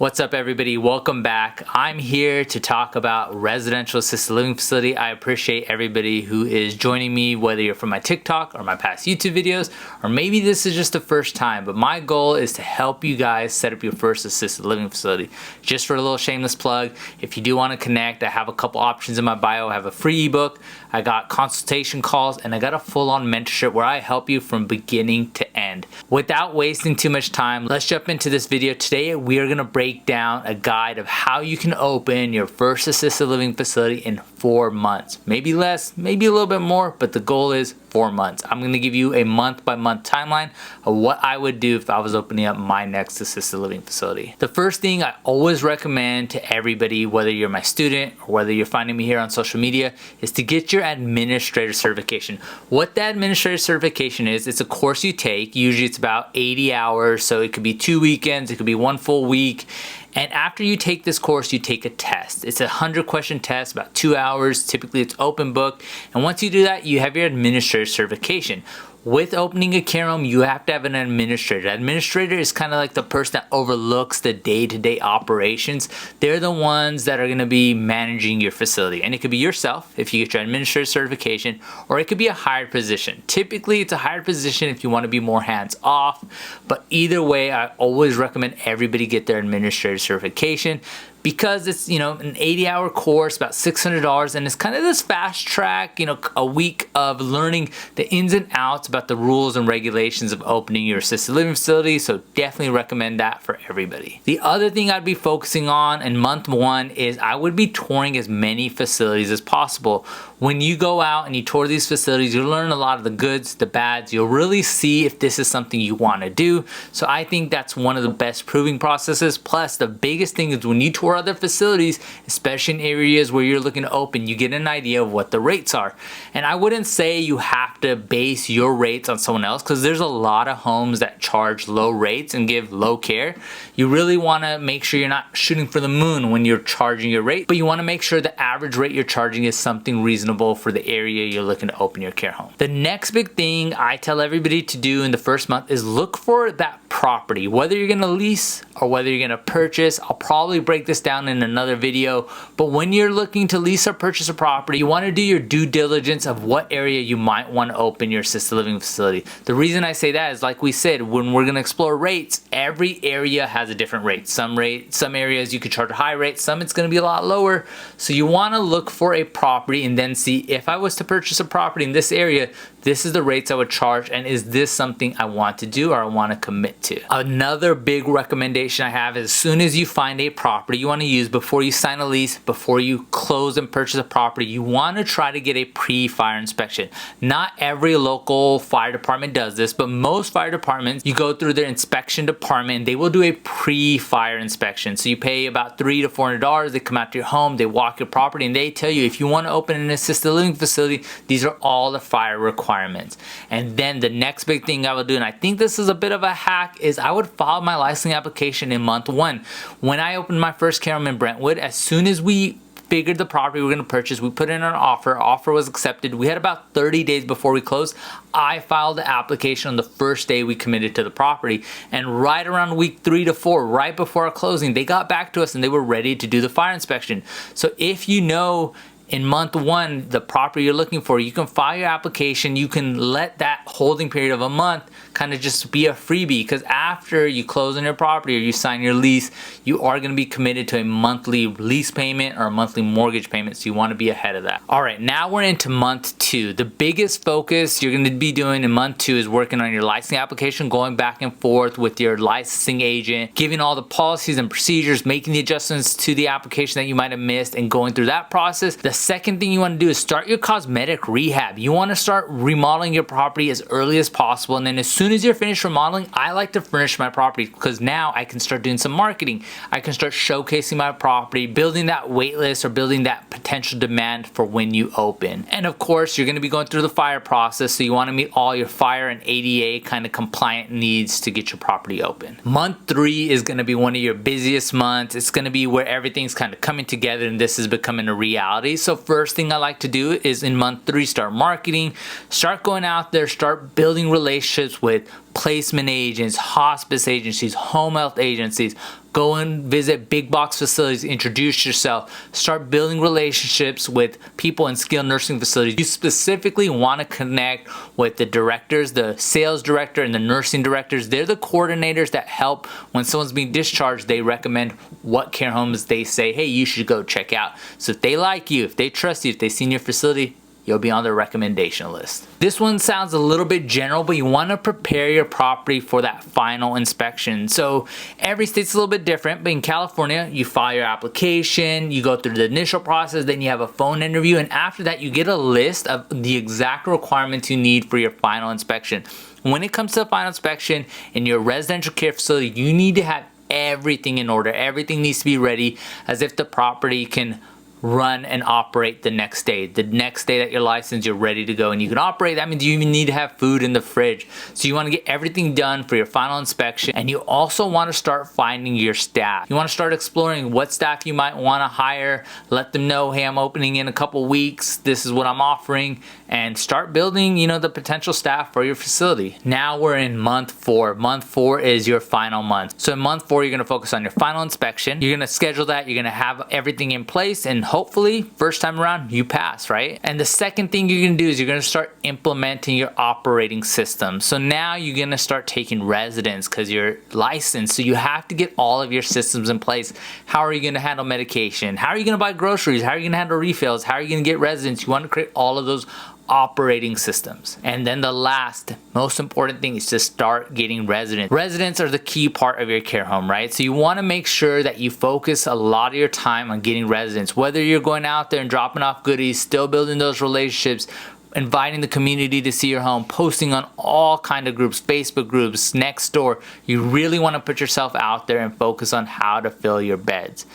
What's up, everybody? Welcome back. I'm here to talk about residential assisted living facility. I appreciate everybody who is joining me, whether you're from my TikTok or my past YouTube videos, or maybe this is just the first time, but my goal is to help you guys set up your first assisted living facility. Just for a little shameless plug, if you do want to connect, I have a couple options in my bio. I have a free ebook, I got consultation calls, and I got a full-on mentorship where I help you from beginning to end. Without wasting too much time, let's jump into this video. Today, we are going to break down a guide of how you can open your first assisted living facility in 4 months. Maybe less, maybe a little bit more, but the goal is 4 months. I'm going to give you a month-by-month timeline of what I would do if I was opening up my next assisted living facility. The first thing I always recommend to everybody, whether you're my student or whether you're finding me here on social media, is to get your administrator certification. What that administrator certification is, it's a course you take. Usually it's about 80 hours, so it could be 2 weekends, it could be 1 full week. And after you take this course, you take a test. It's a 100-question test, about 2 hours. Typically, it's open book. And once you do that, you have your administrator certification. With opening a care home, you have to have an administrator. The administrator is kind of like the person that overlooks the day-to-day operations. They're the ones that are going to be managing your facility. And it could be yourself if you get your administrator certification, or it could be a hired position. Typically, it's a hired position if you want to be more hands-off. But either way, I always recommend everybody get their administrator certification, because it's, an 80-hour course, about $600, and it's kind of this fast track, a week of learning the ins and outs about the rules and regulations of opening your assisted living facility. So definitely recommend that for everybody. The other thing I'd be focusing on in month 1 is I would be touring as many facilities as possible. When you go out and you tour these facilities, you'll learn a lot of the goods, the bads. You'll really see if this is something you want to do. So I think that's one of the best proving processes. Plus, the biggest thing is when you tour other facilities, especially in areas where you're looking to open, you get an idea of what the rates are. And I wouldn't say you have to base your rates on someone else, because there's a lot of homes that charge low rates and give low care. You really want to make sure you're not shooting for the moon when you're charging your rate, but you want to make sure the average rate you're charging is something reasonable for the area you're looking to open your care home. The next big thing I tell everybody to do in the first month is look for that property, whether you're going to lease or whether you're going to purchase. I'll probably break this down in another video, but when you're looking to lease or purchase a property, you want to do your due diligence of what area you might want to open your assisted living facility. The reason I say that is, like we said, when we're going to explore rates, every area has a different rate. Some areas you could charge a high rate, some it's going to be a lot lower. So you want to look for a property and then see, if I was to purchase a property in this area, this is the rates I would charge, and is this something I want to do or I want to commit to? Another big recommendation I have is, as soon as you find a property you want to use, before you sign a lease, before you close and purchase a property, you want to try to get a pre-fire inspection. Not every local fire department does this, but most fire departments, you go through their inspection department and they will do a pre-fire inspection. So you pay about $300 to $400. They come out to your home, they walk your property, and they tell you, if you want to open an assisted living facility, these are all the fire requirements. And then the next big thing I would do, and I think this is a bit of a hack, is I would file my licensing application in month 1. When I opened my first care home in Brentwood, as soon as we figured the property we were going to purchase, we put in an offer. Offer was accepted. We had about 30 days before we closed. I filed the application on the first day we committed to the property, and right around week 3 to 4, right before our closing, they got back to us and they were ready to do the fire inspection. So if you know in month 1 the property you're looking for, you can file your application. You can let that holding period of a month kind of just be a freebie, because after you close on your property or you sign your lease, you are going to be committed to a monthly lease payment or a monthly mortgage payment, so you want to be ahead of that. All right, now we're into month 2. The biggest focus you're going to be doing in month 2 is working on your licensing application, going back and forth with your licensing agent, giving all the policies and procedures, making the adjustments to the application that you might have missed, and going through that process. The second thing you want to do is start your cosmetic rehab. You want to start remodeling your property as early as possible, and then as soon as you're finished remodeling, I like to furnish my property, because now I can start doing some marketing. I can start showcasing my property, building that wait list or building that potential demand for when you open. And of course, you're going to be going through the fire process, so you want to meet all your fire and ADA kind of compliant needs to get your property open. Month 3 is going to be one of your busiest months. It's going to be where everything's kind of coming together and this is becoming a reality. So first thing I like to do is in month 3, start marketing, start going out there, start building relationships with placement agents, hospice agencies, home health agencies. Go and visit big box facilities, introduce yourself, start building relationships with people in skilled nursing facilities. You specifically want to connect with the directors, the sales director and the nursing directors. They're the coordinators that help when someone's being discharged. They recommend what care homes they say, hey, you should go check out. So if they like you, if they trust you, if they've seen your facility, you'll be on their recommendation list. This one sounds a little bit general, but you want to prepare your property for that final inspection. So every state's a little bit different, but in California, you file your application, you go through the initial process, then you have a phone interview, and after that, you get a list of the exact requirements you need for your final inspection. When it comes to the final inspection in your residential care facility, you need to have everything in order. Everything needs to be ready as if the property can run and operate the next day. The next day that you're licensed, you're ready to go and you can operate. That means you even need to have food in the fridge. So you want to get everything done for your final inspection, and you also want to start finding your staff. You want to start exploring what staff you might want to hire. Let them know, hey, I'm opening in a couple weeks. This is what I'm offering, and start building, the potential staff for your facility. Now we're in month 4. Month 4 is your final month. So in month 4, you're going to focus on your final inspection. You're going to schedule that. You're going to have everything in place, and hopefully first time around you pass, right? And the second thing you're gonna do is you're gonna start implementing your operating system. So now you're gonna start taking residents because you're licensed. So you have to get all of your systems in place. How are you gonna handle medication? How are you gonna buy groceries? How are you gonna handle refills? How are you gonna get residents? You wanna create all of those operating systems. And then the last most important thing is to start getting residents. Residents are the key part of your care home, right? So you want to make sure that you focus a lot of your time on getting residents, whether you're going out there and dropping off goodies, still building those relationships, inviting the community to see your home, posting on all kind of groups, Facebook groups, next door. You really want to put yourself out there and focus on how to fill your beds.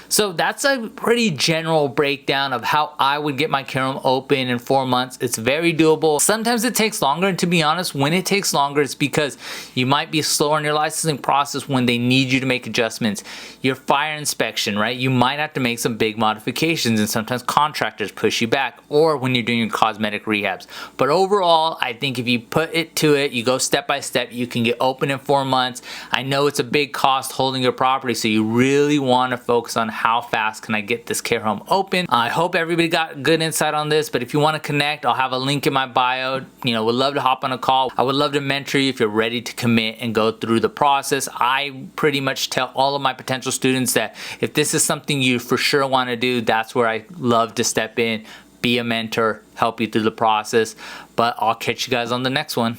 So that's a pretty general breakdown of how I would get my care home open in 4 months. It's very doable. Sometimes it takes longer, and to be honest, when it takes longer, it's because you might be slower in your licensing process when they need you to make adjustments. Your fire inspection, right? You might have to make some big modifications, and sometimes contractors push you back, or when you're doing your cosmetic rehabs. But overall, I think if you put it to it, you go step by step, you can get open in 4 months. I know it's a big cost holding your property, so you really want to focus on how fast can I get this care home open. I hope everybody got good insight on this, but if you want to connect, I'll have a link in my bio. Would love to hop on a call. I would love to mentor you if you're ready to commit and go through the process. I pretty much tell all of my potential students that if this is something you for sure want to do, that's where I love to step in, be a mentor, help you through the process. But I'll catch you guys on the next one.